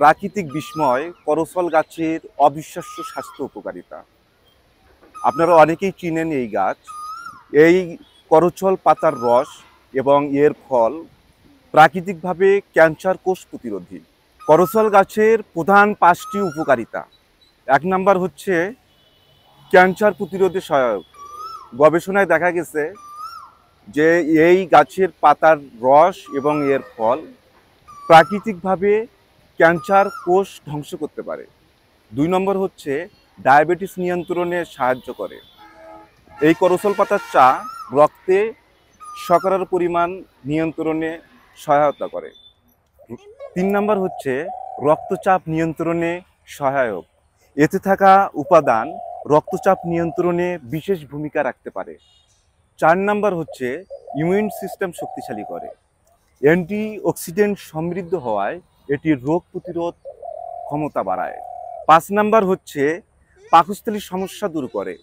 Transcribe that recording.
প্রাকৃতিক বিস্ময় করসল গাছের অবিশ্বাস্য স্বাস্থ্য উপকারিতা। আপনারা অনেকেই চিনেন এই গাছ। এই করচল পাতার রস এবং এর ফল প্রাকৃতিকভাবে ক্যান্সার কোষ প্রতিরোধী। করসল গাছের প্রধান 5টি উপকারিতা। 1 নাম্বার হচ্ছে ক্যান্সার প্রতিরোধে সহায়ক। গবেষণায় দেখা গেছে যে এই গাছের পাতার রস এবং এর ফল প্রাকৃতিকভাবে ক্যান্সার কোষ ধ্বংস করতে পারে। 2 নম্বর হচ্ছে ডায়াবেটিস নিয়ন্ত্রণে সাহায্য করে। এই করসল পাতার চা রক্তে শর্করার পরিমাণ নিয়ন্ত্রণে সহায়তা করে। 3 নম্বর হচ্ছে রক্তচাপ নিয়ন্ত্রণে সহায়ক। এতে থাকা উপাদান রক্তচাপ নিয়ন্ত্রণে বিশেষ ভূমিকা রাখতে পারে। 4 নম্বর হচ্ছে ইমিউন সিস্টেম শক্তিশালী করে। অ্যান্টিঅক্সিডেন্ট সমৃদ্ধ হওয়ায় এটি রোগ প্রতিরোধ ক্ষমতা বাড়ায়। 5 নাম্বার হচ্ছে পাকস্থলীর সমস্যা দূর করে।